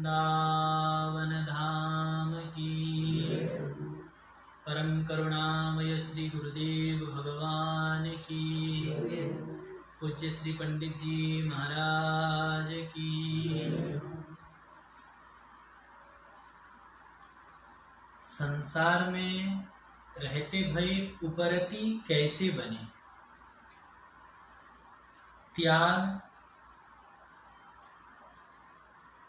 वृंदावन धाम की। परम करुणामय श्री गुरुदेव भगवान की। पूज्य श्री पंडित जी महाराज की। संसार में रहते भय उपरति कैसे बने। त्याग,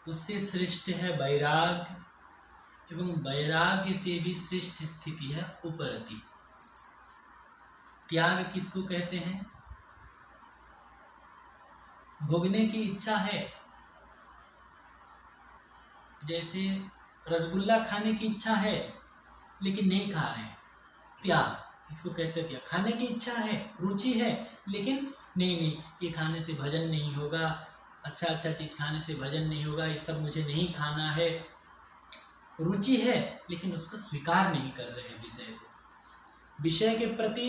उससे श्रेष्ठ है वैराग्य, एवं वैराग्य से भी श्रेष्ठ स्थिति है उपरति। त्याग किसको कहते हैं? भोगने की इच्छा है, जैसे रसगुल्ला खाने की इच्छा है लेकिन नहीं खा रहे हैं, त्याग इसको कहते हैं। त्याग खाने की इच्छा है, रुचि है, लेकिन नहीं ये खाने से भजन नहीं होगा, अच्छा चीज खाने से भजन नहीं होगा, ये सब मुझे नहीं खाना है। रुचि है लेकिन उसको स्वीकार नहीं कर रहे हैं विषय को। विषय के प्रति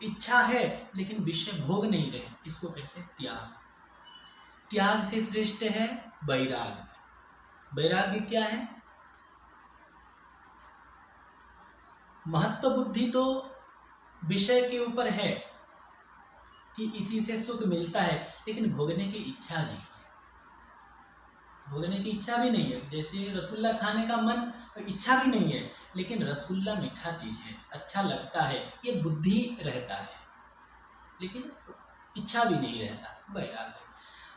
इच्छा है लेकिन विषय भोग नहीं रहे, इसको कहते हैं त्याग। त्याग से श्रेष्ठ है वैराग्य। वैराग्य क्या है? महत्व बुद्धि तो विषय के ऊपर है कि इसी से सुख मिलता है, लेकिन भोगने की इच्छा नहीं है। भोगने की इच्छा भी नहीं है, जैसे रसगुल्ला खाने का मन इच्छा भी नहीं है, लेकिन रसगुल्ला मीठा चीज है, अच्छा लगता है, ये बुद्धि रहता है, लेकिन इच्छा भी नहीं रहता, वैराग्य।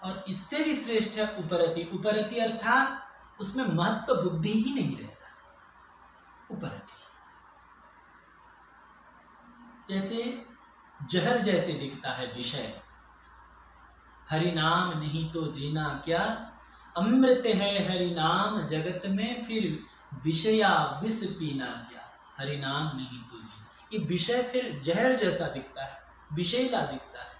और इससे भी श्रेष्ठ है उपरति। उपरति अर्थात उसमें महत्व बुद्धि ही नहीं रहता। उपरति जैसे जहर जैसे दिखता है विषय, हरि नाम नहीं तो जीना क्या, अमृत है हरि नाम जगत में, फिर विषया विष पीना क्या। हरि नाम नहीं तो जीना, ये विषय फिर जहर जैसा दिखता है, विषैला दिखता है,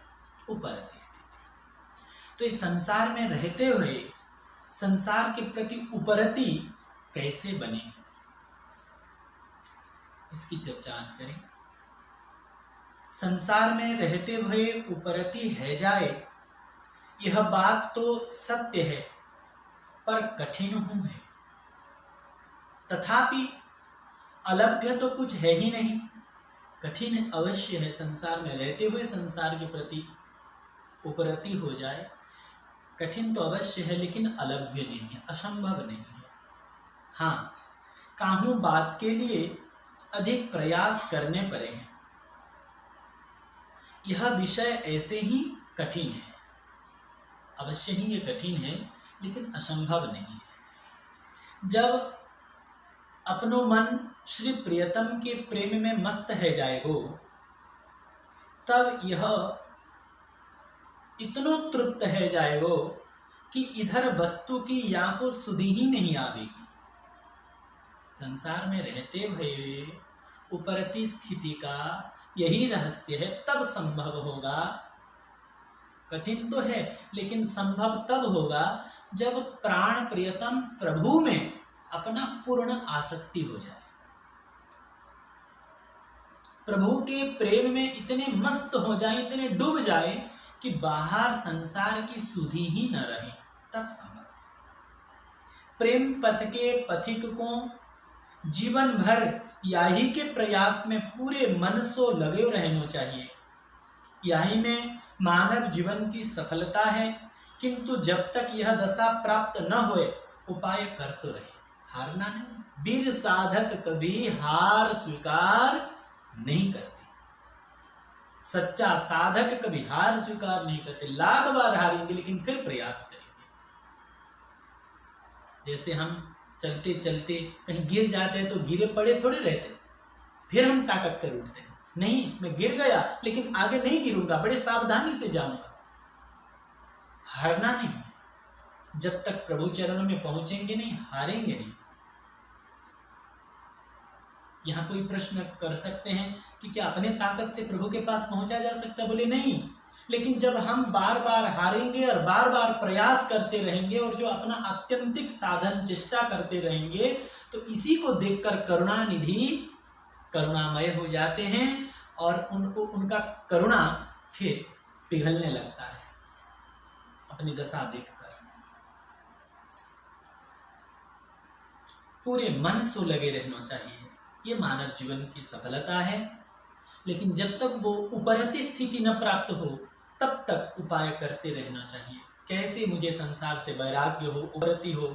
उपरति स्थिति। तो इस संसार में रहते हुए संसार के प्रति उपरति कैसे बने, इसकी चर्चा आज करें। संसार में रहते हुए उपरति है जाए, यह बात तो सत्य है, पर कठिन हूं है। तथापि अलभ्य तो कुछ है ही नहीं। कठिन अवश्य है, संसार में रहते हुए संसार के प्रति उपरति हो जाए, कठिन तो अवश्य है, लेकिन अलभ्य नहीं है, असंभव नहीं है। हाँ, काहू बात के लिए अधिक प्रयास करने पड़े हैं। यह विषय ऐसे ही कठिन है, अवश्य ही ये कठिन है, लेकिन असंभव नहीं है। जब अपनो मन श्री प्रियतम के प्रेम में मस्त है जाएगो, तब यह इतनो तृप्त है जाएगो कि इधर वस्तु की या को सुधि ही नहीं आवेगी। संसार में रहते हुए उपरति स्थिति का यही रहस्य है, तब संभव होगा। कठिन तो है, लेकिन संभव तब होगा जब प्राण प्रियतम प्रभु में अपना पूर्ण आसक्ति हो जाए, प्रभु के प्रेम में इतने मस्त हो जाए, इतने डूब जाए कि बाहर संसार की सुधि ही न रहे, तब संभव। प्रेम पथ के पथिक को जीवन भर यही के प्रयास में पूरे मन से लगे रहना चाहिए। यही में मानव जीवन की सफलता है, किंतु जब तक यह दशा प्राप्त न होए, उपाय कर तो रहे, हारना नहीं। वीर साधक कभी हार स्वीकार नहीं करते। सच्चा साधक कभी हार स्वीकार नहीं करते। लाख बार हारेंगे लेकिन फिर प्रयास करेंगे। जैसे हम चलते चलते कहीं गिर जाते हैं तो गिरे पड़े थोड़े रहते, फिर हम ताकत कर उठते हैं। नहीं, मैं गिर गया लेकिन आगे नहीं गिरूंगा, बड़े सावधानी से जाऊंगा। हारना नहीं, जब तक प्रभु चरणों में पहुंचेंगे नहीं, हारेंगे नहीं। यहाँ कोई प्रश्न कर सकते हैं कि क्या अपने ताकत से प्रभु के पास पहुंचा जा सकता है? बोले नहीं, लेकिन जब हम बार बार हारेंगे और बार बार प्रयास करते रहेंगे और जो अपना आत्यंतिक साधन चेष्टा करते रहेंगे, तो इसी को देखकर करुणानिधि करुणामय हो जाते हैं और उनको उनका करुणा फिर पिघलने लगता है अपनी दशा देखकर। पूरे मन से लगे रहना चाहिए। ये मानव जीवन की सफलता है। लेकिन जब तक वो उपरती स्थिति न प्राप्त हो तब तक उपाय करते रहना चाहिए। कैसे मुझे संसार से वैराग्य हो, उपरति हो,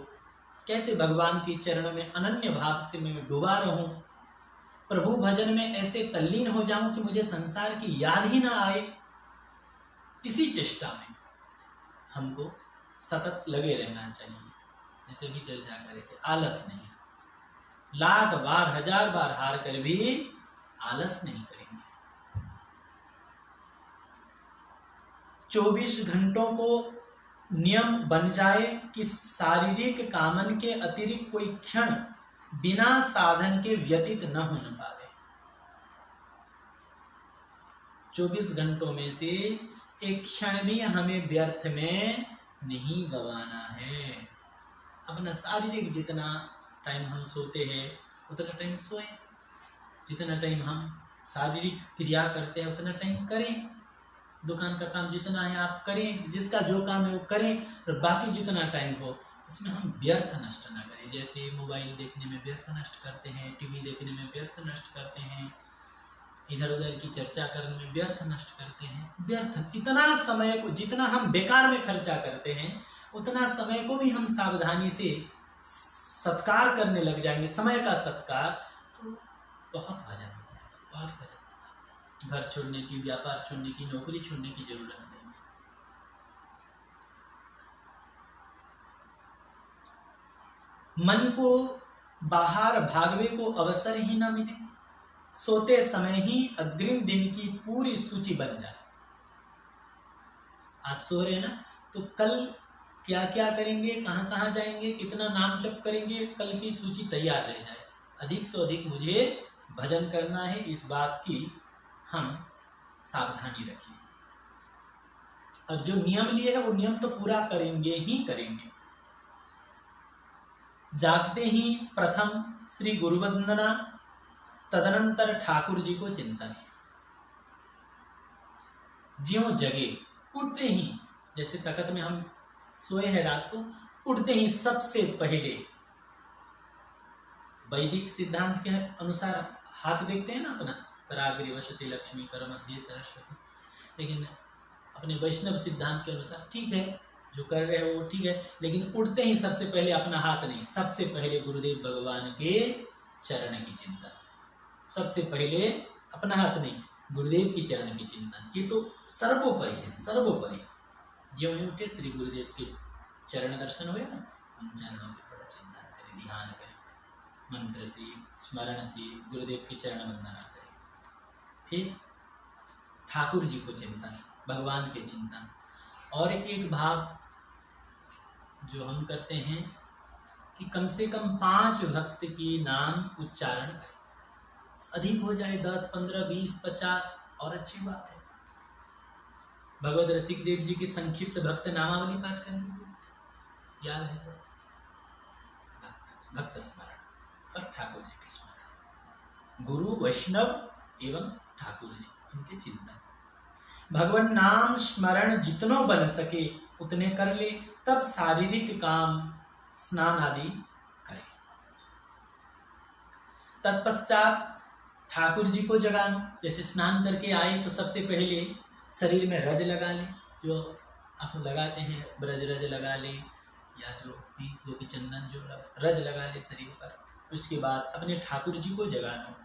कैसे भगवान के चरण में अनन्य भाव से मैं डूबा रहूं, प्रभु भजन में ऐसे तल्लीन हो जाऊं कि मुझे संसार की याद ही ना आए। इसी चेष्टा में हमको सतत लगे रहना चाहिए। जैसे भी चर्चा करे थे, आलस नहीं। लाख बार, हजार बार हार कर भी आलस नहीं करेंगे। 24 घंटों को नियम बन जाए कि शारीरिक कामन के अतिरिक्त कोई क्षण बिना साधन के व्यतीत न होने पाए। 24 घंटों में से एक क्षण भी हमें व्यर्थ में नहीं गंवाना है। अपना शारीरिक जितना टाइम हम सोते हैं उतना टाइम सोएं, जितना टाइम हम शारीरिक क्रिया करते हैं उतना टाइम करें। दुकान का काम जितना है आप करें, जिसका जो काम है वो करें, और बाकी जितना टाइम हो उसमें हम व्यर्थ नष्ट ना करें। जैसे मोबाइल देखने में व्यर्थ नष्ट करते हैं, टीवी देखने में व्यर्थ नष्ट करते हैं, इधर उधर की चर्चा करने में व्यर्थ नष्ट करते हैं। व्यर्थ इतना समय को जितना हम बेकार में खर्चा करते हैं उतना समय को भी हम सावधानी से सत्कार करने लग जाएंगे। समय का सत्कार तो बहुत भजन हो जाएगा, बहुत भजन। घर छोड़ने की, व्यापार छोड़ने की, नौकरी छोड़ने की जरूरत नहीं। मन को बाहर भागवे को अवसर ही ना मिले, सोते समय ही अग्रिम दिन की पूरी सूची बन जाए। आज सो रहे ना, तो कल क्या क्या करेंगे, कहाँ कहाँ जाएंगे, कितना नाम जप करेंगे, कल की सूची तैयार रह जाए। अधिक से अधिक मुझे भजन करना है, इस बात की हम सावधानी रखिए। और जो नियम लिए है वो नियम तो पूरा करेंगे ही करेंगे। जागते ही प्रथम श्री गुरु वंदना, तदनंतर ठाकुर जी को चिंतन। ज्यों जगे, उठते ही, जैसे तखत में हम सोए हैं रात को, उठते ही सबसे पहले वैदिक सिद्धांत के अनुसार हाथ देखते हैं ना अपना, कराग्रे वसति लक्ष्मी, कर मध्य सरस्वती। लेकिन अपने वैष्णव सिद्धांत के अनुसार ठीक है, जो कर रहे हो वो ठीक है, लेकिन उठते ही सबसे पहले अपना हाथ नहीं, सबसे पहले गुरुदेव भगवान के चरण की चिंतन। सबसे पहले अपना हाथ नहीं, गुरुदेव की चरण की चिंतन। ये तो सर्वोपरि है, सर्वोपरि। जो ही उठे श्री गुरुदेव के चरण दर्शन हुए ना, उन चरणों की थोड़ा चिंतन करें, ध्यान करें, मंत्र से, स्मरण से गुरुदेव की चरण वंदना करें। फिर ठाकुर जी को चिंतन, भगवान के चिंतन। और एक भाव जो हम करते हैं कि कम से कम 5 भक्त के नाम उच्चारण करें। अधिक हो जाए 10, 15, 20, 50 और अच्छी बात है। भगवत रसिक देव जी की संक्षिप्त भक्त नामावली पाठ करेंगे, याद है तो भक्त स्मरण और ठाकुर जी के स्मरण, गुरु वैष्णव एवं ठाकुर जी इनके चिंतन। भगवान नाम स्मरण जितनों बन सके उतने कर ले, तब शारीरिक काम स्नान आदि करें। तत्पश्चात ठाकुर जी को जगाना। जैसे स्नान करके आए तो सबसे पहले शरीर में रज लगा लें, जो आप लगाते हैं ब्रज रज लगा लें, या जो भी गोपी चंदन जो रज लगा ले शरीर पर। उसके बाद अपने ठाकुर जी को जगाना,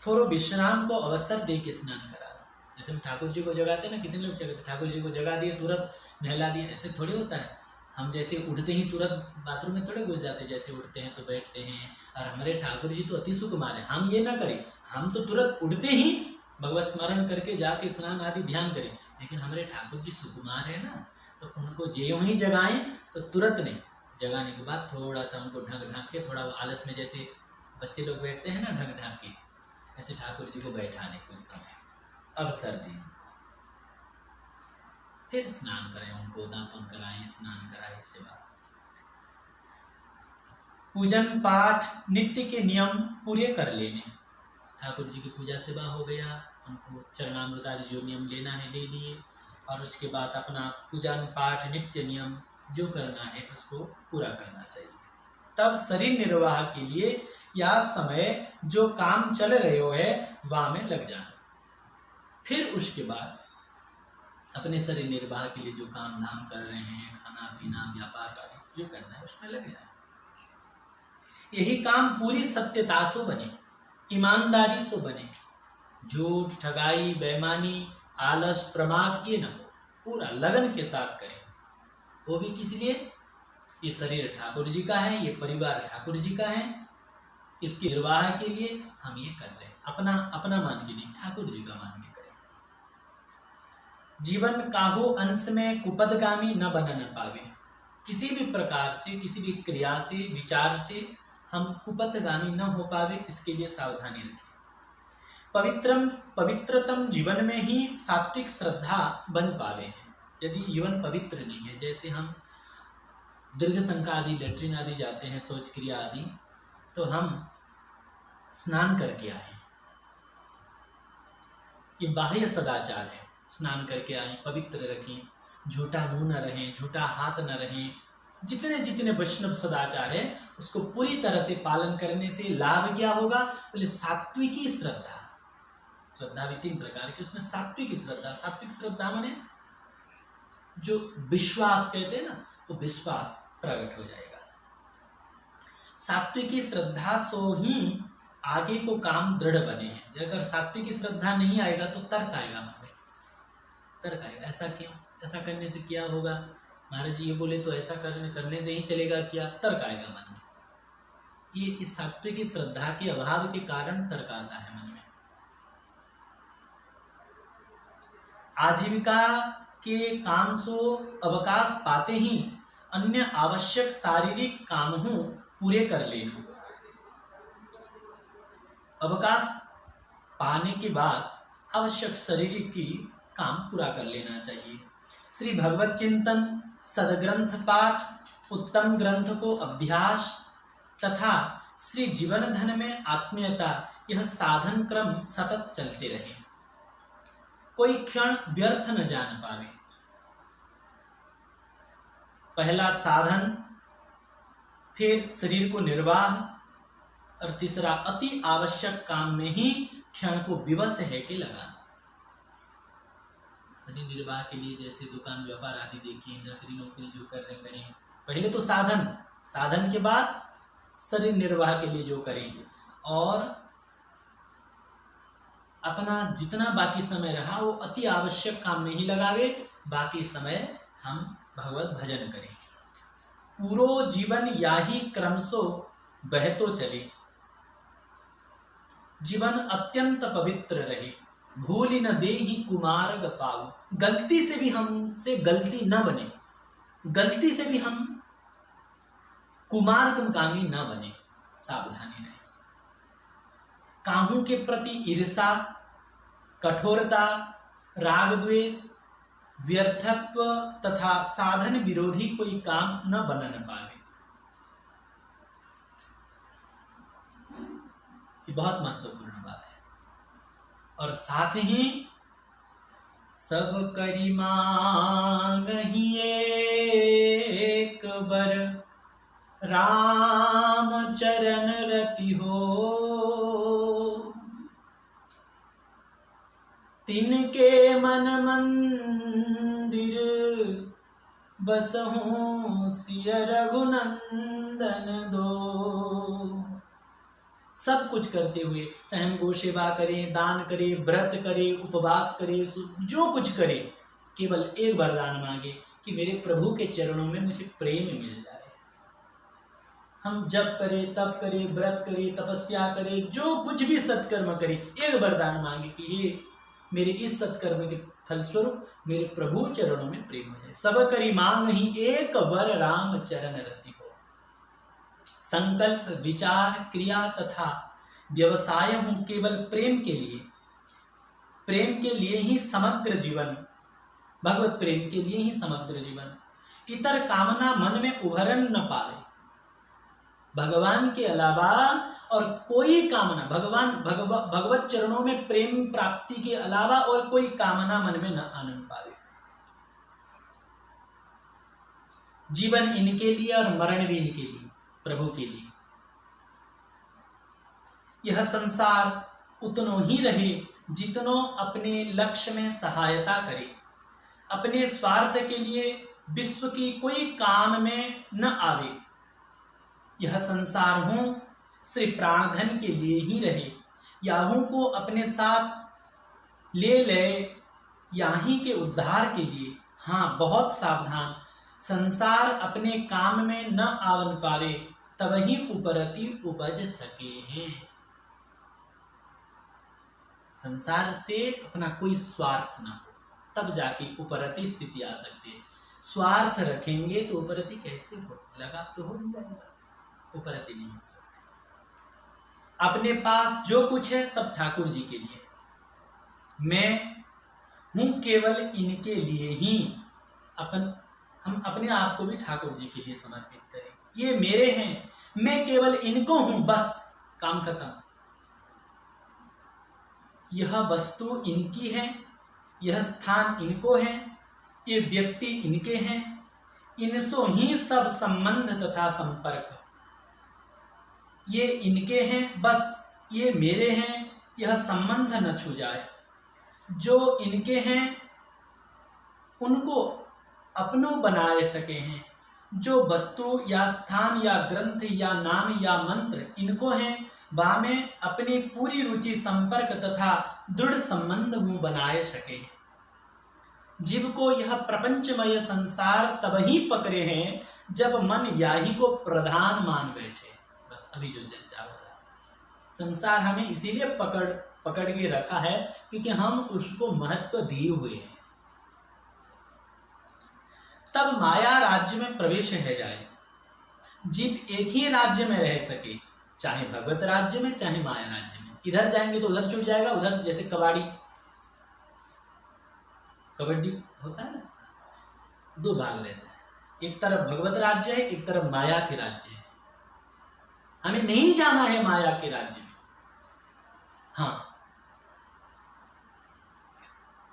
थोड़ा विश्राम को अवसर दे के स्नान कराना। जैसे हम ठाकुर जी को जगाते हैं ना, कितने लोग क्या करते हैं, ठाकुर जी को जगा दिए तुरंत नहला दिए, ऐसे थोड़े होता है। हम जैसे उठते ही तुरंत बाथरूम में थोड़े घुस जाते हैं, जैसे उठते हैं तो बैठते हैं। और हमारे ठाकुर जी तो अति सुकुमार है, हम ये ना करें, हम तो तुरंत उठते ही भगवत स्मरण करके जाके स्नान आदि ध्यान करें। लेकिन हमारे ठाकुर जी सुकुमार है ना, तो उनको ज्यों ही जगाएं तो तुरंत नहीं, जगाने के बाद थोड़ा सा उनको ढक ढाक के, थोड़ा आलस में जैसे बच्चे लोग बैठते हैं ना ढक ढाक के, ऐसे ठाकुर जी को बैठाने कुछ समय अवसर दें। फिर स्नान करें, उनको दातुन कराएं, स्नान कराएं, सेवा। पूजन पाठ नित्य के नियम पूरे कर लेने। ठाकुर जी की पूजा सेवा हो गया, उनको चरणामृत आदि जो नियम लेना है ले लिए, और उसके बाद अपना पूजन पाठ नित्य नियम जो करना है उसको पूरा करना चाहिए। तब शरीर निर्वाह के लिए या समय जो काम चल रहे हो है वहां में लग जाना। फिर उसके बाद अपने शरीर निर्वाह के लिए जो काम धाम कर रहे हैं, खाना पीना व्यापार जो करना है उसमें लग जाए। यही काम पूरी सत्यता से बने, ईमानदारी से बने, झूठ ठगाई बेईमानी आलस प्रमाद ये न हो, पूरा लगन के साथ करें। वो भी किस लिए? ये शरीर ठाकुर जी का है, ये परिवार ठाकुर जी का है, इसके निर्वाह के लिए हम ये कर रहे हैं। अपना अपना मान के नहीं, ठाकुर जी का मान के करें। जीवन काहू अंश में कुपदगामी न बनन पावे। किसी भी प्रकार से, किसी भी क्रिया से, विचार से हम कुपथगामी न हो पावे, इसके लिए सावधानी रखें। पवित्रतम जीवन में ही सात्विक श्रद्धा बन पावे हैं। यदि जीवन पवित्र नहीं है, जैसे हम दीर्घ संख्या आदि लैट्रिन आदि जाते हैं, शौच क्रिया आदि, तो हम स्नान करके आए, ये बाह्य सदाचार है। स्नान करके आए, पवित्र रखें, झूठा मुंह न रहें, झूठा हाथ न रहें, जितने जितने वैष्णव सदाचार है उसको पूरी तरह से पालन करने से लाभ क्या होगा? बोले सात्विकी श्रद्धा। श्रद्धा भी 3 प्रकार की, उसमें सात्विकी श्रद्धा, सात्विक श्रद्धा माने जो विश्वास कहते हैं ना, वो विश्वास प्रकट हो जाएगा। सात्विकी श्रद्धा सो ही आगे को काम दृढ़ बने हैं। अगर सात्विकी श्रद्धा नहीं आएगा तो तर्क आएगा मन में, तर्क आएगा, ऐसा क्यों, ऐसा करने से क्या होगा, महाराज जी ये बोले तो ऐसा करने से ही चलेगा क्या, तर्क आएगा मन में। ये इस सात्विक श्रद्धा के अभाव के कारण तर्क आता है मन में। आजीविका के काम से अवकाश पाते ही अन्य आवश्यक शारीरिक काम पूरे कर लेना। अवकाश पाने के बाद आवश्यक शारीरिक की काम पूरा कर लेना चाहिए। श्री भगवत चिंतन, सदग्रंथ पाठ, उत्तम ग्रंथ को अभ्यास तथा श्री जीवन धन में आत्मीयता, यह साधन क्रम सतत चलते रहे, कोई क्षण व्यर्थ न जान पावे। पहला साधन, फिर शरीर को निर्वाह, और तीसरा अति आवश्यक काम में ही क्षण को विवश है कि लगाना। शरीर निर्वाह के लिए जैसे दुकान व्यापार आदि देखिए, नौकरी जो कर रहे करें, पहले तो साधन, साधन के बाद शरीर निर्वाह के लिए जो करेंगे, और अपना जितना बाकी समय रहा वो अति आवश्यक काम में ही लगावे, बाकी समय हम भगवत भजन करें। पूरो जीवन याही क्रम सो बहतो चले, जीवन अत्यंत पवित्र रहे, भूल न देहि कुमार्ग पाऊ। गलती से भी हमसे गलती न बने, गलती से भी हम कुमार्गकामी न बने, सावधानी रहे। काहू के प्रति ईर्षा, कठोरता, राग द्वेष, व्यर्थत्व तथा साधन विरोधी कोई काम न बनन पावे। ये बहुत महत्वपूर्ण बात है। और साथ ही सब करी मांगहि एक बर, राम चरण रति हो, तिनके मन मंदिर बसहु सिय रघुनंदन दो। सब कुछ करते हुए, चाहे हम गो सेवा करें, दान करें, व्रत करें, उपवास करें, जो कुछ करें, केवल एक वरदान मांगे कि मेरे प्रभु के चरणों में मुझे प्रेम मिल जाए। हम जप करें, तप करें, व्रत करें, तपस्या करें, जो कुछ भी सत्कर्म करें, एक वरदान मांगे कि ये मेरे इस सत्कर्म के फलस्वरूप मेरे प्रभु चरणों में प्रेम हो जाए। सब करी मांग ही एक वर, राम चरण रति हो। संकल्प, विचार, क्रिया तथा व्यवसाय हूं केवल प्रेम के लिए, प्रेम के लिए ही समग्र जीवन, भगवत प्रेम के लिए ही समग्र जीवन। इतर कामना मन में उभरन न पाए, भगवान के अलावा और कोई कामना, भगवत चरणों में प्रेम प्राप्ति के अलावा और कोई कामना मन में न आने पावे। जीवन इनके लिए और मरण भी इनके लिए, प्रभु के लिए। यह संसार उतनो ही रहे जितनो अपने लक्ष्य में सहायता करे, अपने स्वार्थ के लिए विश्व की कोई काम में न आवे। यह संसार हूँ श्री प्राणधन के लिए ही रहे, याहू को अपने साथ ले याही के उद्धार के लिए। हाँ, बहुत सावधान, संसार अपने काम में न आवन पावे, तब ही उपरति उपज सके हैं। संसार से अपना कोई स्वार्थ ना हो, तब जाके उपरति स्थिति आ सकती है। स्वार्थ रखेंगे तो उपरति कैसे हो? लगा तो हो नहीं जाएगा, उपरति नहीं हो सकती। अपने पास जो कुछ है सब ठाकुर जी के लिए, मैं हूं केवल इनके लिए ही। हम अपने आप को भी ठाकुर जी के लिए समर्पित करें। ये मेरे हैं, मैं केवल इनको हूं, बस काम खत्म। यह वस्तु इनकी है, यह स्थान इनको है, ये व्यक्ति इनके हैं, इनसो ही सब संबंध तथा संपर्क। ये इनके हैं, बस ये मेरे हैं, यह संबंध न छू जाए। जो इनके हैं उनको अपनों बनाए सके हैं। जो वस्तु या स्थान या ग्रंथ या नाम या मंत्र इनको हैं, बामें अपनी पूरी रुचि संपर्क तथा दृढ़ संबंध मुँह बनाए सके। जीव को यह प्रपंचमय संसार तब ही पकड़े हैं जब मन याही को प्रधान मान बैठे। बस अभी जो चर्चा हो रहा है, संसार हमें इसीलिए पकड़ के रखा है क्योंकि हम उसको महत्व दिए हुए हैं। तब माया राज्य में प्रवेश है जाए, जीव एक ही राज्य में रह सके, चाहे भगवत राज्य में चाहे माया राज्य में। इधर जाएंगे तो उधर छूट जाएगा, उधर जैसे कबड्डी होता है ना, दो भाग रहते हैं, एक तरफ भगवत राज्य है, एक तरफ माया के राज्य है। हमें नहीं जाना है माया के राज्य में। हाँ,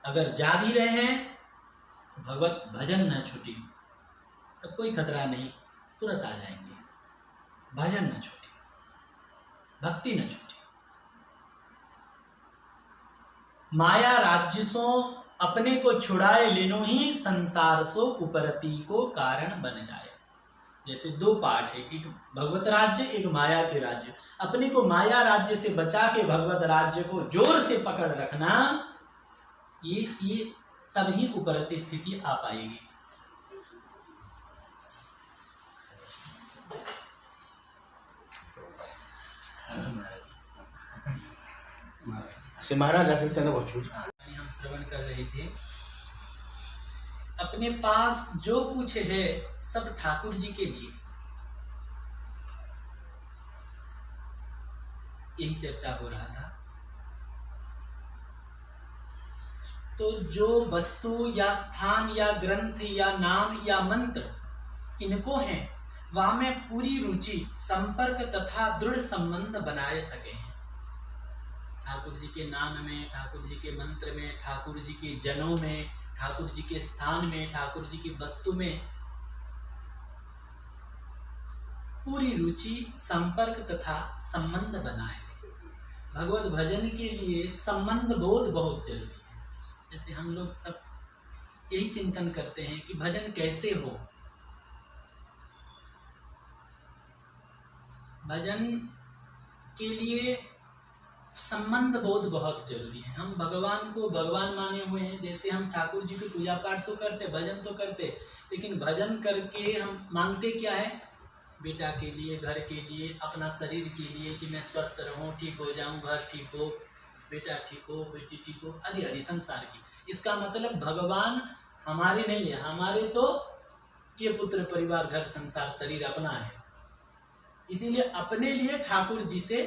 अगर जा भी रहे हैं भगवत भजन न छूटे तो कोई खतरा नहीं, तुरंत आ जाएंगे। भजन न छूटे, भक्ति न छूटे। माया राज्य सो अपने को छुड़ाए लेनो ही संसार सो उपरति को कारण बन जाए। जैसे दो पार्ट है, एक भगवत राज्य एक माया के राज्य। अपने को माया राज्य से बचा के भगवत राज्य को जोर से पकड़ रखना, ये तभी उपरति स्थिति आ पाएगी। महाराज हम श्रवण कर रहे थे, अपने पास जो कुछ है सब ठाकुर जी के लिए, यही चर्चा हो रहा था। तो जो वस्तु या स्थान या ग्रंथ या नाम या मंत्र इनको है, वहां में पूरी रुचि संपर्क तथा दृढ़ संबंध बनाए सके हैं। ठाकुर जी के नाम में, ठाकुर जी के मंत्र में, ठाकुर जी के जनों में, ठाकुर जी के स्थान में, ठाकुर जी की वस्तु में पूरी रुचि संपर्क तथा संबंध बनाए। भगवत भजन के लिए संबंध बोध बहुत जरूरी है। जैसे हम लोग सब यही चिंतन करते हैं कि भजन कैसे हो। भजन के लिए संबंध बोध बहुत जरूरी है। हम भगवान को भगवान माने हुए हैं। जैसे हम ठाकुर जी की पूजा पाठ तो करते, भजन तो करते, लेकिन भजन करके हम मांगते क्या है? बेटा के लिए, घर के लिए, अपना शरीर के लिए कि मैं स्वस्थ रहूं, ठीक हो जाऊं, घर ठीक हो, बेटा ठीक हो, बेटी ठीक हो, आदि आदि संसार की। इसका मतलब भगवान हमारे नहीं है, हमारे तो ये पुत्र परिवार घर संसार शरीर अपना है। इसीलिए अपने लिए ठाकुर जी से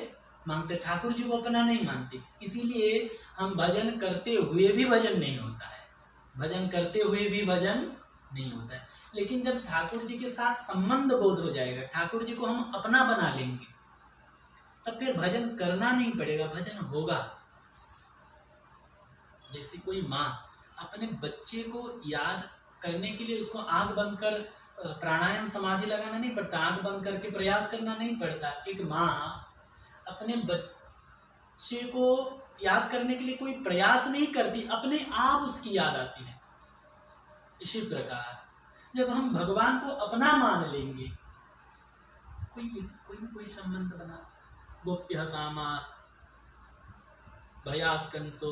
मांगते, ठाकुर जी को अपना नहीं मानते। इसीलिए हम भजन करते हुए भी भजन नहीं होता है, भजन करते हुए भी भजन नहीं होता है। लेकिन जब ठाकुर जी के साथ संबंध बोध हो जाएगा, ठाकुर जी को हम अपना बना लेंगे, तब फिर भजन करना नहीं पड़ेगा, भजन होगा। जैसे कोई माँ अपने बच्चे को याद करने के लिए उसको आंख बंद कर प्राणायाम समाधि लगाना नहीं पड़ता, आंख बंद करके प्रयास करना नहीं पड़ता। एक माँ अपने बच्चे को याद करने के लिए कोई प्रयास नहीं करती, अपने आप उसकी याद आती है। इसी प्रकार जब हम भगवान को अपना मान लेंगे, कोई संबंध बना, गोप्य कामा भयात कंसो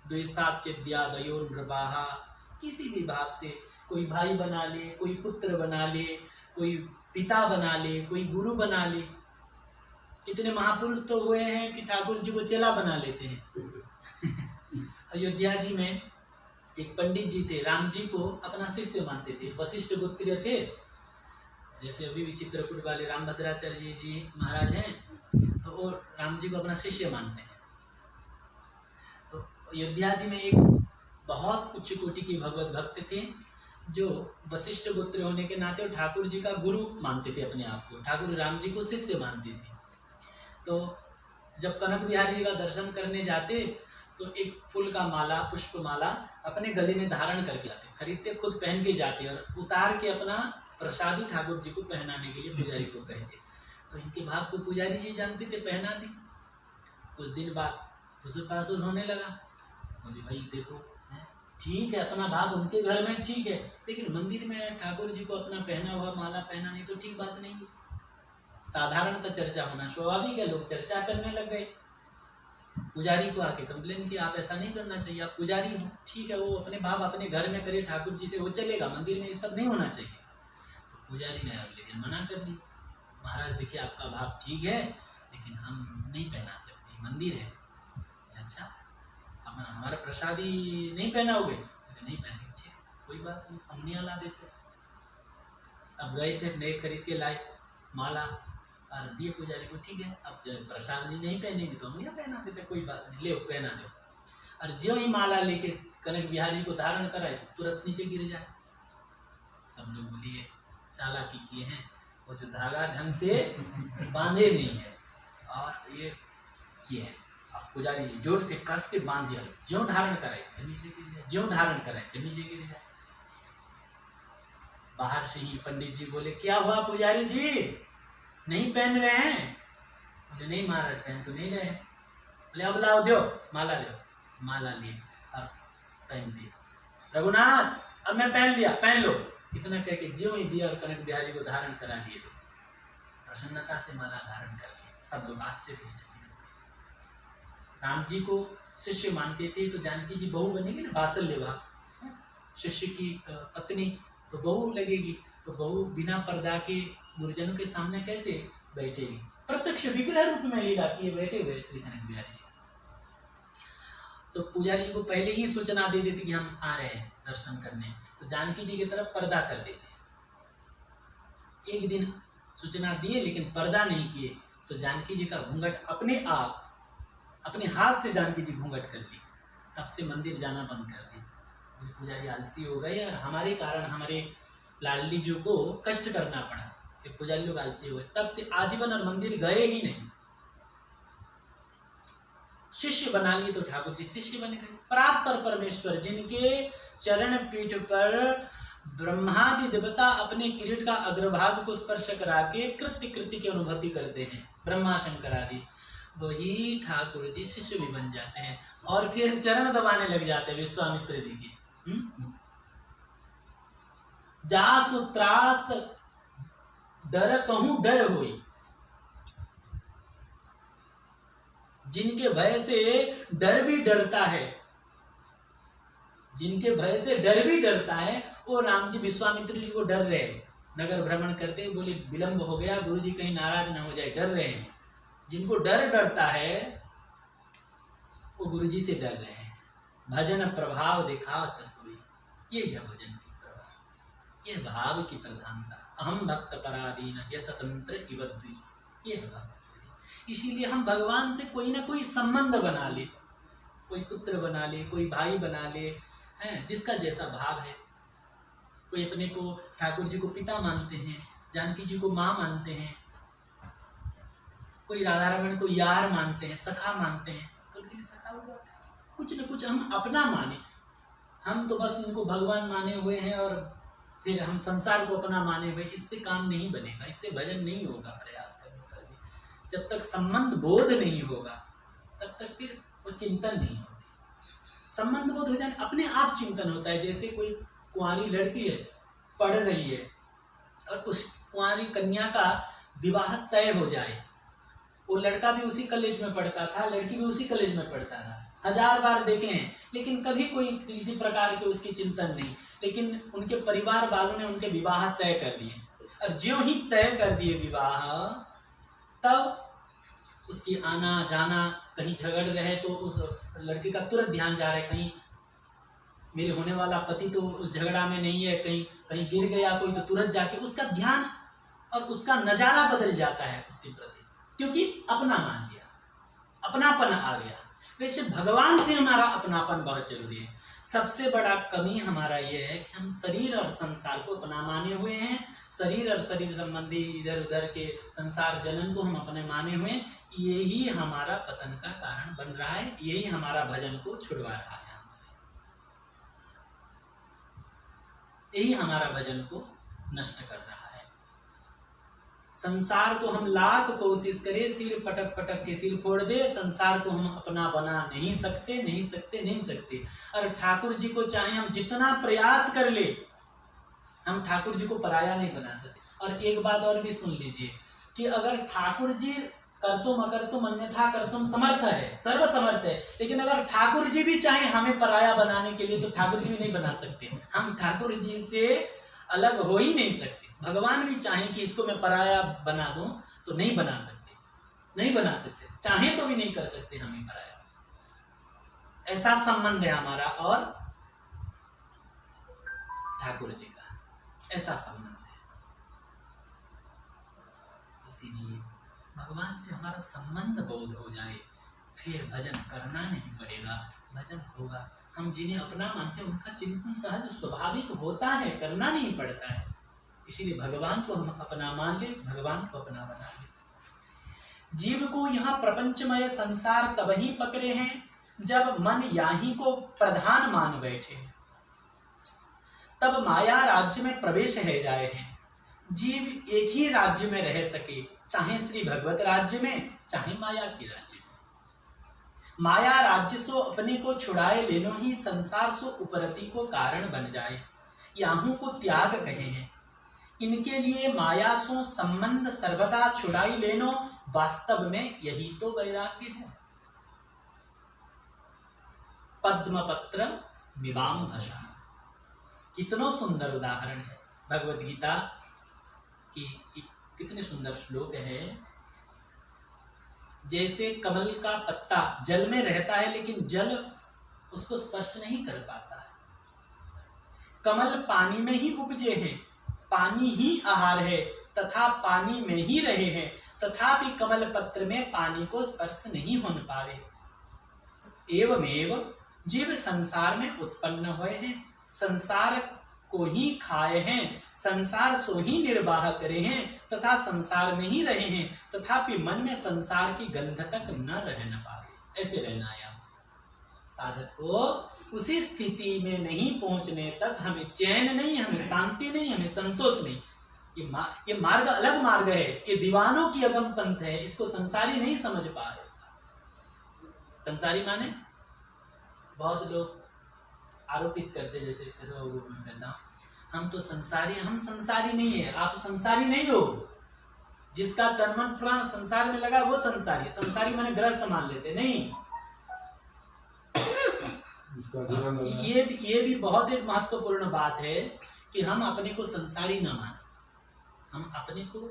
द्वेषात् चेद्यादयोर नृपाः, किसी भी भाव से कोई भाई बना ले, कोई पुत्र बना ले, कोई पिता बना ले, कोई गुरु बना ले। कितने महापुरुष तो हुए हैं कि ठाकुर जी को चेला बना लेते हैं। अयोध्या जी में एक पंडित जी थे, राम जी को अपना शिष्य मानते थे, वशिष्ठ गोत्रीय थे। जैसे अभी भी चित्रकूट वाले रामभद्राचार्य जी महाराज हैं, तो वो राम जी को अपना शिष्य मानते हैं। तो अयोध्या जी में एक बहुत उच्च कोटि के भगवत भक्त थे, जो वशिष्ठ गोत्र होने के नाते ठाकुर जी का गुरु मानते थे अपने आप को, ठाकुर राम जी को शिष्य मानते थे। तो जब कनक बिहारी जी का दर्शन करने जाते तो एक फूल का माला, पुष्प माला अपने गले में धारण करके आते, खरीदते, खुद पहन के जाते और उतार के अपना प्रसादी ठाकुर जी को पहनाने के लिए पुजारी को कहते। तो इनके भाव को पुजारी जी जानते थे, पहना दी। कुछ दिन बाद फुसुर फासुर होने लगा, बोले भाई देखो ठीक है, अपना भाव उनके घर में ठीक है, लेकिन मंदिर में ठाकुर जी को अपना पहना हुआ माला पहना नहीं तो ठीक बात नहीं है। साधारणतः चर्चा होना स्वाभाविक है, लोग चर्चा करने लग गए। पुजारी को आके कंप्लेन किया, आप ऐसा नहीं करना चाहिए, आप पुजारी हो, ठीक है, वो अपने भाव अपने घर में करे ठाकुर जी से, वो चलेगा, मंदिर में ये सब नहीं होना चाहिए। तो पुजारी ने अगले दिन मना कर दी, महाराज देखिए आपका भाव ठीक है, लेकिन हम नहीं पहना सकते, मंदिर है। अच्छा, हमारा प्रसादी नहीं पहनाओगे? नहीं पहनेंगे, ठीक, कोई बात नहीं, हम नहीं ला देते। अब गए थे, नए खरीद के लाए माला और दिए पुजारी को, ठीक है, अब प्रसादी नहीं पहनेंगे तो हम नहीं पहना देते, कोई बात नहीं, ले पहना दो। और जो ही माला लेके कनक बिहारी को धारण कराए तो तुरंत नीचे गिर जाए। सब लोग बोलिए चालाकी किए हैं, वो जो धागा ढंग से बांधे नहीं है, और ये किए हैं। पुजारी जी जोर से कस के बांध दिया, ज्यों धारण कराए फिर नीचे गिर जाए, ज्यों धारण कराए फिर नीचे गिर जाए। बाहर से ही पंडित जी बोले, क्या हुआ पुजारी जी, नहीं पहन रहे हैं? बोले नहीं महाराज, पहन तो नहीं रहे। बोले अब लाओ, दो माला, दो माला लिए, अब पहन दिया। रघुनाथ अब मैं पहन लिया, पहन लो, इतना कह के ज्यों ही दिया और कनक बिहारी को धारण करा दिए। प्रसन्नता से माला धारण करके सब लोग आश्चर्य से राम जी को शिष्य मानते थे, तो जानकी जी बहू बनेगी ना, बात्सल्य भाव, शिष्य की पत्नी तो बहू लगेगी, तो बहू बिना पर्दा के गुरुजनों के सामने कैसे बैठेगी? प्रत्यक्ष विग्रह रूप में लीला किए बैठे हुए श्री कनक बिहारी जी। तो पुजारी जी को पहले ही सूचना दे देती कि हम आ रहे हैं दर्शन करने, तो जानकी जी की तरफ पर्दा कर देते। एक दिन सूचना दिए लेकिन पर्दा नहीं किए, तो जानकी जी का घूंघट अपने आप, अपने हाथ से जानकी जी घूंघट कर ली। तब से मंदिर जाना बंद कर दी। पुजारी आलसी हो गए और हमारे कारण हमारे लाडली जी को कष्ट करना पड़ा, फिर पुजारी लोग आलसी हो गए। तब से आजीवन और मंदिर गए ही नहीं। शिष्य बना लिए तो ठाकुर जी शिष्य बन गए। परात्पर परमेश्वर जिनके चरण पीठ पर ब्रह्मादि देवता अपने किरीट का अग्रभाग को स्पर्श करा के कृत्य कृत्य की अनुभूति करते हैं, ब्रह्मा शंकर आदि, वही ठाकुर जी शिष्य भी बन जाते हैं और फिर चरण दबाने लग जाते हैं विश्वामित्र जी के। जासु त्रास डर कहूं डर होई, जिनके भय से डर भी डरता है, जिनके भय से डर भी डरता है, वो राम जी विश्वामित्र जी को डर रहे, नगर भ्रमण करते बोले विलंब हो गया, गुरु जी कहीं नाराज ना हो जाए, डर रहे हैं। जिनको डर डरता है वो गुरु जी से डर रहे हैं। भजन प्रभाव दिखाओ तस्वीर, ये है भजन की प्रभाव, ये भाव की प्रधानता। अहम भक्त पराधीन ये स्वतंत्र इव द्विज, ये है भाव। इसीलिए हम भगवान से कोई ना कोई संबंध बना ले, कोई पुत्र बना ले, कोई भाई बना ले, हैं जिसका जैसा भाव है। कोई अपने को ठाकुर जी को पिता मानते हैं, जानकी जी को माँ मानते हैं, कोई राधा रमन को यार मानते हैं, सखा मानते हैं, तो फिर सखा होगा। कुछ न कुछ हम अपना माने, हम तो बस इनको भगवान माने हुए हैं और फिर हम संसार को अपना माने हुए, इससे काम नहीं बनेगा, इससे भजन नहीं होगा। प्रयास करने पर भी जब तक संबंध बोध नहीं होगा तब तक फिर वो चिंतन नहीं होती। संबंध बोध हो जाए अपने आप चिंतन होता है। जैसे कोई कुंवारी लड़की है, पढ़ रही है, और उस कुंवारी कन्या का विवाह तय हो जाए, वो लड़का भी उसी कॉलेज में पढ़ता था, लड़की भी उसी कॉलेज में पढ़ता था, 1000 बार देखे हैं, लेकिन कभी कोई किसी प्रकार के उसकी चिंतन नहीं। लेकिन उनके परिवार वालों ने उनके विवाह तय कर दिए, और ज्यों ही तय कर दिए विवाह, तब उसकी आना जाना, कहीं झगड़ रहे तो उस लड़के का तुरंत ध्यान जा रहा है, कहीं मेरे होने वाला पति तो उस झगड़ा में नहीं है, कहीं कहीं गिर गया कोई तो तुरंत जाके उसका ध्यान और उसका नजारा बदल जाता है उसके प्रति, क्योंकि अपना मान लिया, अपनापन आ गया। वैसे भगवान से हमारा अपनापन बहुत जरूरी है। सबसे बड़ा कमी हमारा ये है कि हम शरीर और संसार को अपना माने हुए हैं। शरीर और शरीर संबंधी इधर उधर के संसार जनन को हम अपने माने हुए हैं। यही हमारा पतन का कारण बन रहा है, यही हमारा भजन को छुड़वा रहा है हमसे, यही हमारा भजन को नष्ट कर रहा है। संसार को हम लाख कोशिश करें, सिर पटक पटक के सिर फोड़ दे, संसार को हम अपना बना नहीं सकते, नहीं सकते, नहीं सकते। और ठाकुर जी को चाहे हम जितना प्रयास कर ले, हम ठाकुर जी को पराया नहीं बना सकते। और एक बात और भी सुन लीजिए कि अगर ठाकुर जी कर्तुम अकर्तुम अन्यथा कर्तुम समर्थ है, सर्व समर्थ है, लेकिन अगर ठाकुर जी भी चाहे हमें पराया बनाने के लिए तो ठाकुर जी भी नहीं बना सकते। हम ठाकुर जी से अलग हो ही नहीं सकते। भगवान भी चाहे कि इसको मैं पराया बना दूं तो नहीं बना सकते, नहीं बना सकते, चाहे तो भी नहीं कर सकते हमें पराया। ऐसा संबंध है हमारा और ठाकुर जी का, ऐसा संबंध है। इसीलिए भगवान से हमारा संबंध बोध हो जाए, फिर भजन करना नहीं पड़ेगा, भजन होगा। हम जिन्हें अपना मानते हैं उनका चिंतन सहज स्वाभाविक होता है, करना नहीं पड़ता है। इसीलिए भगवान को हम अपना मान ले, भगवान को अपना बना ले। जीव को यहाँ प्रपंचमय संसार तब ही पकड़े हैं जब मन याही को प्रधान मान बैठे, तब माया राज्य में प्रवेश है जाए हैं। जीव एक ही राज्य में रह सके, चाहे श्री भगवत राज्य में, चाहे माया के राज्य में। माया राज्य सो अपने को छुड़ाए लेनो ही संसार सो उपरति को कारण बन जाए। याहू को त्याग कहे हैं, इनके लिए माया सो संबंध सर्वदा छुड़ाई लेनो, वास्तव में यही तो वैराग्य है। पद्मपत्र मिवाम भषा, कितनो सुंदर उदाहरण है भगवत गीता की, कितने सुंदर श्लोक है। जैसे कमल का पत्ता जल में रहता है लेकिन जल उसको स्पर्श नहीं कर पाता। कमल पानी में ही उपजे हैं, पानी ही आहार है, तथा पानी में ही रहे हैं, तथापि कमल पत्र में पानी को स्पर्श नहीं होने पावे। एवमेव जीव संसार में उत्पन्न हुए हैं, संसार को ही खाए हैं, संसार सो ही निर्वाह करे हैं, तथा संसार में ही रहे हैं, तथापि मन में संसार की गंध तक न रह न पावे। ऐसे रहना है साधक को। उसी स्थिति में नहीं पहुंचने तक हमें चैन नहीं, हमें शांति नहीं, हमें संतोष नहीं। ये मार्ग अलग मार्ग है, ये दीवानों की अगम पंथ है, इसको संसारी नहीं समझ पा रहे। संसारी माने बहुत लोग आरोपित करते, जैसे कहता हम तो संसारी, हम संसारी नहीं है। आप संसारी नहीं हो। जिसका तन मन प्राण संसार में लगा वो संसारी। संसारी माने ग्रस्त मान लेते नहीं। ये भी बहुत एक महत्वपूर्ण बात है कि हम अपने को संसारी न माने, हम अपने को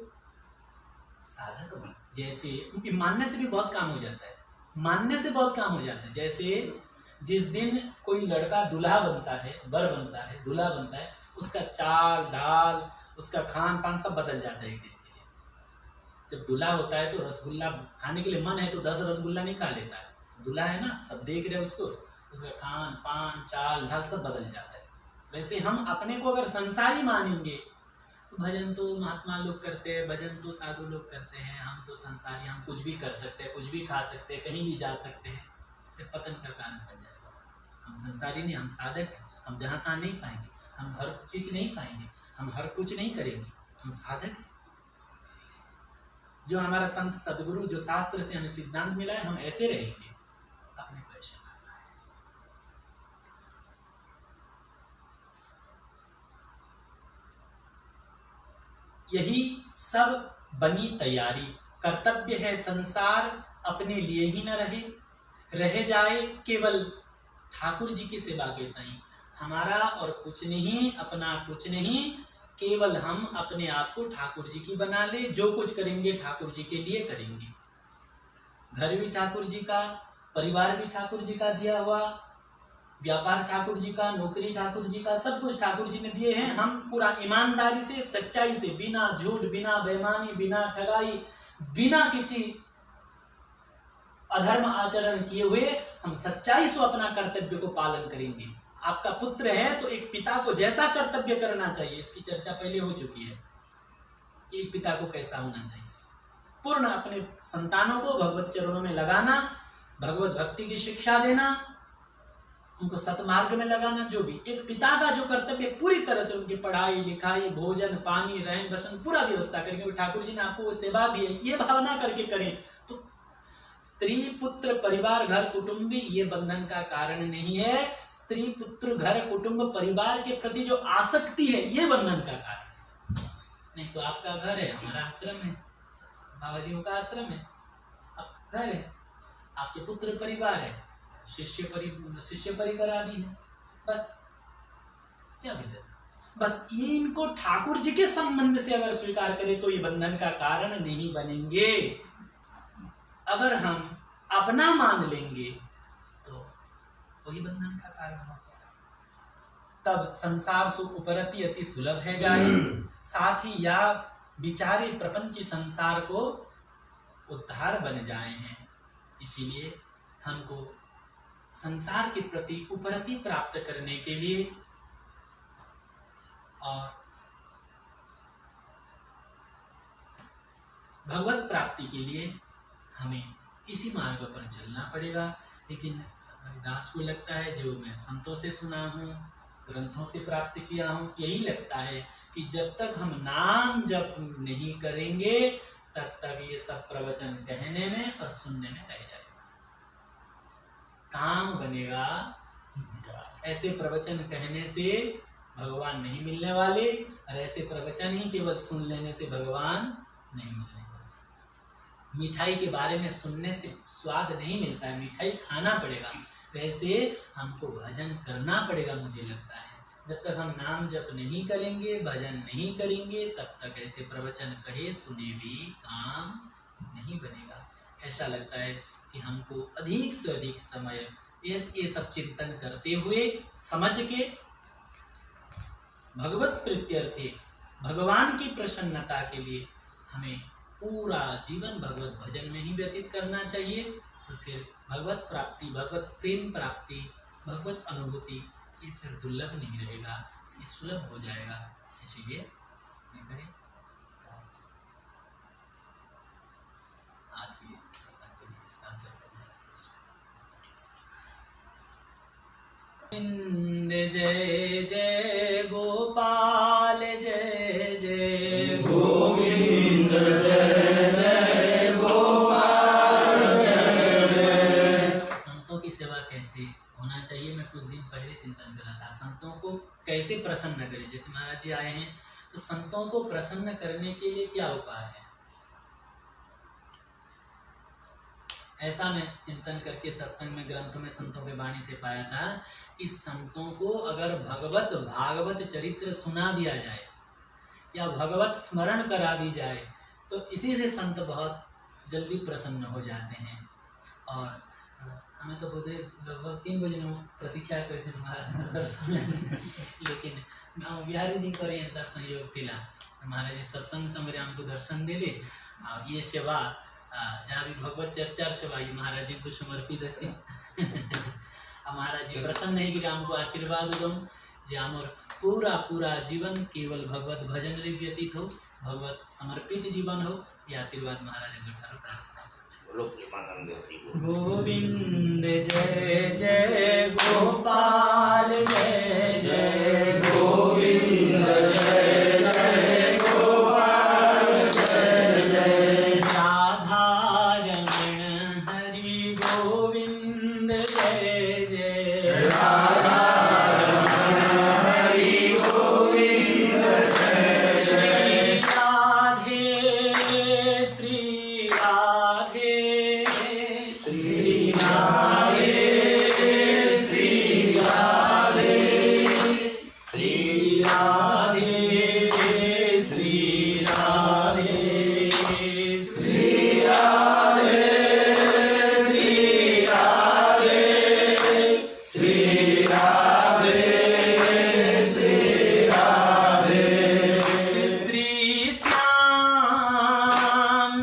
साधक माने। जैसे मानने से भी बहुत काम हो जाता है, मानने से बहुत काम हो जाता है। जैसे जिस दिन कोई लड़का दूल्हा बनता है, वर बनता है, दूल्हा बनता है, उसका चाल ढाल, उसका खान पान सब बदल जाता है एक दिन के लिए। जब दूल्हा होता है तो रसगुल्ला खाने के लिए मन है तो 10 रसगुल्ला नहीं खा लेता है। दूल्हा है ना, सब देख रहे हैं उसको, उसका खान पान चाल ढाल सब बदल जाता है। वैसे हम अपने को अगर संसारी मानेंगे तो भजन तो महात्मा लोग करते हैं, भजन तो साधु लोग करते हैं, हम तो संसारी, हम कुछ भी कर सकते हैं, कुछ भी खा सकते हैं, कहीं भी जा सकते हैं, फिर पतन का कारण बन जाएगा। हम संसारी नहीं, हम साधक हैं, हम जहाँ तहाँ नहीं पाएंगे। हम हर चीज नहीं पाएंगे, हम हर कुछ नहीं करेंगे, हम साधक हैं। जो हमारा संत सदगुरु, जो शास्त्र से हमें सिद्धांत मिला है, हम ऐसे रहेंगे। अपने पैसे यही सब बनी तैयारी, कर्तव्य है संसार अपने लिए ही न रह जाए केवल ठाकुर जी की सेवा के तई। हमारा और कुछ नहीं, अपना कुछ नहीं, केवल हम अपने आप को ठाकुर जी की बना ले। जो कुछ करेंगे ठाकुर जी के लिए करेंगे। घर भी ठाकुर जी का, परिवार भी ठाकुर जी का दिया हुआ, व्यापार ठाकुर जी का, नौकरी ठाकुर जी का, सब कुछ ठाकुर जी ने दिए हैं। हम पूरा ईमानदारी से, सच्चाई से, बिना झूठ, बिना बेईमानी, बिना ठगाई, बिना किसी अधर्म आचरण किए हुए हम सच्चाई से अपना कर्तव्य को पालन करेंगे। आपका पुत्र है तो एक पिता को जैसा कर्तव्य करना चाहिए, इसकी चर्चा पहले हो चुकी है। एक पिता को कैसा होना चाहिए, पूर्ण अपने संतानों को भगवत चरणों में लगाना, भगवत भक्ति की शिक्षा देना, उनको सतमार्ग में लगाना। जो भी एक पिता का जो कर्तव्य, पूरी तरह से उनकी पढ़ाई लिखाई, भोजन पानी, रहन बसन पूरा व्यवस्था करेंगे। ठाकुर जी ने आपको वो सेवा दी है, ये भावना करके करें तो स्त्री पुत्र परिवार घर कुटुंबी ये बंधन का कारण नहीं है। स्त्री पुत्र घर कुटुंब परिवार के प्रति जो आसक्ति है ये बंधन का कारण है। नहीं तो आपका घर है, हमारा आश्रम है, बाबा जी का आश्रम है, आपका घर है, आपके पुत्र परिवार है, शिष्य परिकर आदि है, बस क्या भेद। बस ये इनको ठाकुर जी के संबंध से अगर स्वीकार करें तो ये बंधन का कारण नहीं बनेंगे। अगर हम अपना मान लेंगे तो वही बंधन का कारण होगा। तब संसार सुख उपरति अति सुलभ है जाए, साथ ही या बिचारे प्रपंची संसार को उद्धार बन जाए हैं। इसीलिए हमको संसार के प्रति उपरति प्राप्त करने के लिए और भगवत प्राप्ति के लिए हमें इसी मार्ग पर चलना पड़ेगा। लेकिन दास को लगता है, जो मैं संतों से सुना हूँ, ग्रंथों से प्राप्त किया हूँ, यही लगता है कि जब तक हम नाम जप नहीं करेंगे तब तक ये सब प्रवचन कहने में और सुनने में रह जाएगा। काम बनेगा, ऐसे प्रवचन कहने से भगवान नहीं मिलने वाले, और ऐसे प्रवचन ही केवल सुन लेने से भगवान नहीं मिलने वाले। मिठाई के बारे में सुनने से स्वाद नहीं मिलता है, मिठाई खाना पड़ेगा। वैसे हमको भजन करना पड़ेगा। मुझे लगता है जब तक हम नाम जप नहीं करेंगे, भजन नहीं करेंगे, तब तक ऐसे प्रवचन कहे सुने भी काम नहीं बनेगा। ऐसा लगता है कि हमको अधिक से अधिक समय ये सब चिंतन करते हुए, समझ के, भगवत प्रीत्यर्थे, भगवान की प्रसन्नता के लिए हमें पूरा जीवन भगवत भजन में ही व्यतीत करना चाहिए। तो फिर भगवत प्राप्ति, भगवत प्रेम प्राप्ति, भगवत अनुभूति ये फिर दुर्लभ नहीं रहेगा, ये सुलभ हो जाएगा। इसीलिए आज की जय जय गोपाल, जय जय गोविंद, जय जय गोपाल, जय जय। संतों की सेवा कैसे होना चाहिए, मैं कुछ दिन पहले चिंतन कर रहा था। संतों को कैसे प्रसन्न करें। जैसे महाराज जी आए हैं तो संतों को प्रसन्न करने के लिए क्या उपाय है, ऐसा मैं चिंतन करके सत्संग में, ग्रंथों में, संतों के वाणी से पाया था कि संतों को अगर भगवत भागवत चरित्र सुना दिया जाए या भगवत स्मरण करा दी जाए तो इसी से संत बहुत जल्दी प्रसन्न हो जाते हैं। और हमें तो बोलते लगभग 3 बजे में प्रतीक्षा करते महाराज दर्शन लेकिन बिहारी जी को संयोग थिला महाराज जी सत्संग समय हमको दर्शन दे दे। और ये सेवा जहाँ भी भगवत चर्चा सेवा ये महाराज जी को समर्पित है। महाराज जी प्रसन्न है कि हमको आशीर्वाद दो जे हमर पूरा पूरा जीवन केवल भगवत भजन रे व्यतीत हो, भगवत समर्पित जीवन हो। ये आशीर्वाद महाराज जी को प्रार्थना। गोविंद जय जय गोपाल, जय जय गोविंद।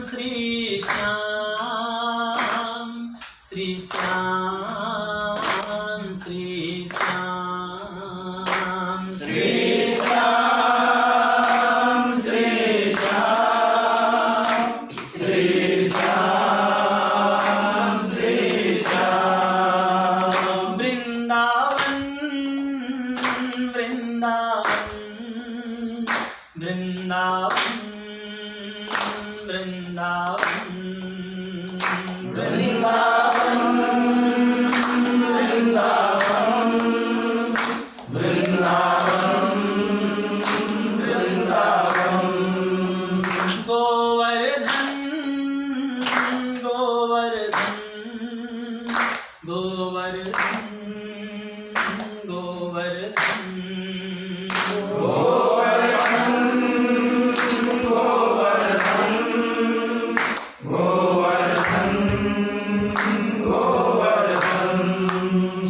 श्री श्याम श्री श्याम श्री श्याम श्री श्याम श्री श्याम श्री श्याम श्री श्याम वृंदावन वृंदावन वृंदावन वृंदावन वृंदावन वृंदावन वृंदावन वृंदावन गोवर्धन गोवर्धन गोवर्धन गोवर्धन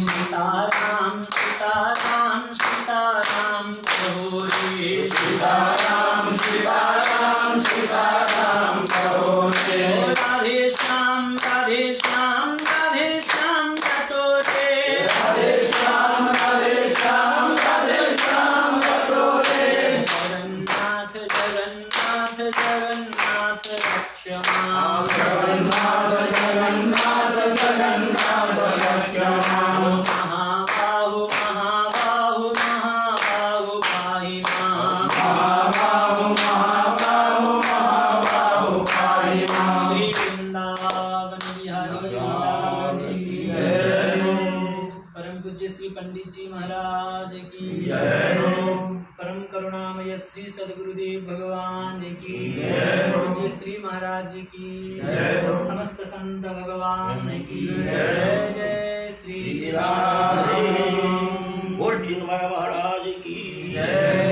सीताराम सीताराम सीताराम कहो रे सीताराम सीताराम सीताराम कहो रे राधे श्याम राधे श्याम राधे श्याम कटोरे राधे श्याम राधे श्याम राधे श्याम कटोरे जगन्नाथ जगन्नाथ जगन्नाथ रक्षमा जगन्नाथ जगन्नाथ जगन्नाथ रक्षमा महाबाहु महाबाहु महाबाहु पाहि मां महाबाहु महाबाहु महाबाहु पाहि मां श्री वृंदावन बिहारी लाल की जय हो। परम पूज्य श्री पंडित जी महाराज की जय हो। परम करुणामय श्री सद्गुरुदेव भगवान की जय हो। पूज्य श्री महाराज जी की जय हो। समस्त संत भगवान की जय जय जय श्री राधे बोल महाराज की जय